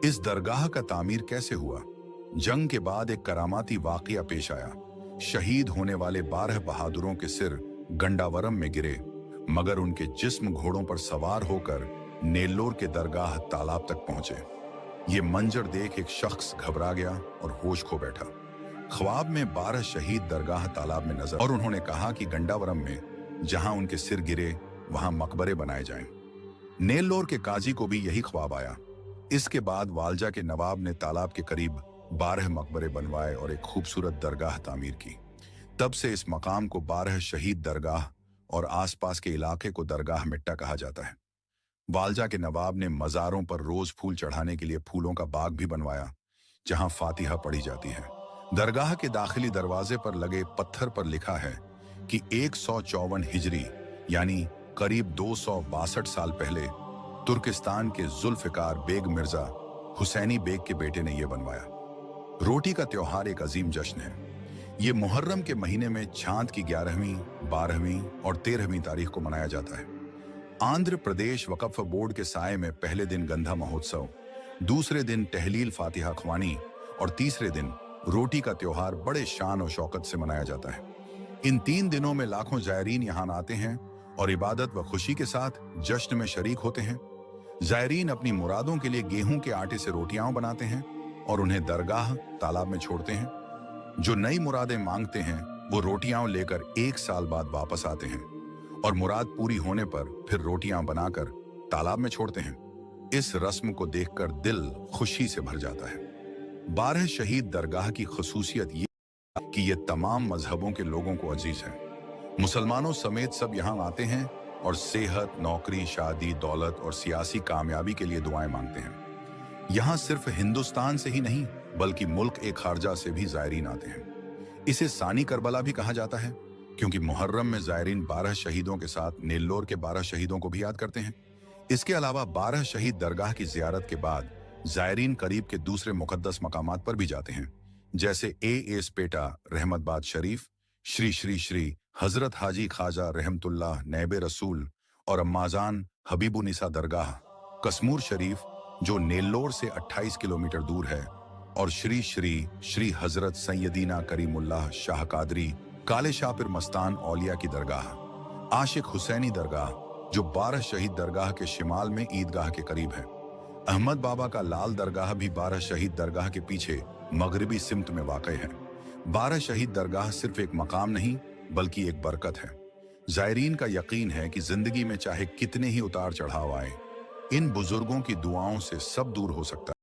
इस दरगाह का तामीर कैसे हुआ? जंग के बाद एक करामाती वाकया पेश आया। शहीद होने वाले 12 बहादुरों के सिर गंडावरम में गिरे, मगर उनके जिस्म घोड़ों पर सवार होकर नेल्लोर के दरगाह तालाब तक पहुंचे। ये मंजर देख एक शख्स घबरा गया और होश खो बैठा। ख्वाब में 12 शहीद दरगाह तालाब में नजर, और उन्होंने कहा कि गंडावरम में जहां उनके सिर गिरे वहां मकबरे बनाए जाएं। नेल्लोर के काजी को भी यही ख्वाब आया। इसके बाद वालजा के नवाब ने तालाब के करीब 12 मकबरे बनवाए और एक खूबसूरत दरगाह तामीर की। तब से इस मकाम को 12 शहीद दरगाह और आसपास के इलाके को दरगाह मिट्टा कहा जाता है। वालजा के नवाब ने मज़ारों पर रोज फूल चढ़ाने के लिए फूलों का बाग भी बनवाया, जहां फातिहा पढ़ी जाती है। दरगाह के दाखिली दरवाजे पर लगे पत्थर पर लिखा है कि 154 हिजरी यानी करीब 262 साल पहले तुर्किस्तान के जुल्फिकार बेग मिर्जा हुसैनी बेग के बेटे ने यह बनवाया। रोटी का त्योहार एक अजीम जश्न है। ये मुहर्रम के महीने में चांद की 11वीं, 12वीं और 13वीं तारीख को मनाया जाता है। आंध्र प्रदेश वक्फ बोर्ड के साए में पहले दिन गंधा महोत्सव, दूसरे दिन तहलील फातिहा ख्वानी और तीसरे दिन रोटी का त्योहार बड़े शान और शौकत से मनाया जाता है। इन 3 दिनों में लाखों जायरीन यहाँ आते हैं और इबादत व खुशी के साथ जश्न में शरीक होते हैं। जायरीन अपनी मुरादों के लिए गेहूं के आटे से रोटियां बनाते हैं और उन्हें दरगाह तालाब में छोड़ते हैं। जो नई मुरादें मांगते हैं वो रोटियां लेकर 1 साल बाद वापस आते हैं और मुराद पूरी होने पर फिर रोटियां बनाकर तालाब में छोड़ते हैं। इस रस्म को देखकर दिल खुशी से भर जाता है। 12 शहीद दरगाह की खसूसियत ये कि ये तमाम मजहबों के लोगों को अजीज है। मुसलमानों समेत सब यहाँ आते हैं और सेहत, नौकरी, शादी, दौलत और सियासी कामयाबी के लिए दुआएं मांगते हैं। यहाँ सिर्फ हिंदुस्तान से ही नहीं बल्कि मुल्क ए खारजा से भी जायरीन आते हैं। इसे सानी करबला भी कहा जाता है क्योंकि मुहर्रम में जायरीन 12 शहीदों के साथ नेल्लोर के 12 शहीदों को भी याद करते हैं। इसके अलावा 12 शहीद दरगाह की जियारत के बाद जायरीन करीब के दूसरे मुकद्दस मकामात पर भी जाते हैं, जैसे एस पेटा रहमतबाद शरीफ, श्री श्री श्री हजरत हाजी ख्वाजा रहमतुल्लाह नैबे रसूल और अम्माजान हबीबुनिसा दरगाह, कसमूर शरीफ जो नेल्लोर से 28 किलोमीटर दूर है, और श्री श्री श्री हजरत सैयदीना करीमुल्लाह शाह कादरी काले शापिर मस्तान औलिया की दरगाह, आशिक हुसैनी दरगाह जो 12 शहीद दरगाह के शिमाल में ईदगाह के करीब है। अहमद बाबा का लाल दरगाह भी 12 शहीद दरगाह के पीछे मगरिबी सिमत में वाक़ है। 12 शहीद दरगाह सिर्फ एक मकाम नहीं बल्कि एक बरकत है। जायरीन का यकीन है कि जिंदगी में चाहे कितने ही उतार चढ़ाव आए, इन बुजुर्गों की दुआओं से सब दूर हो सकता है।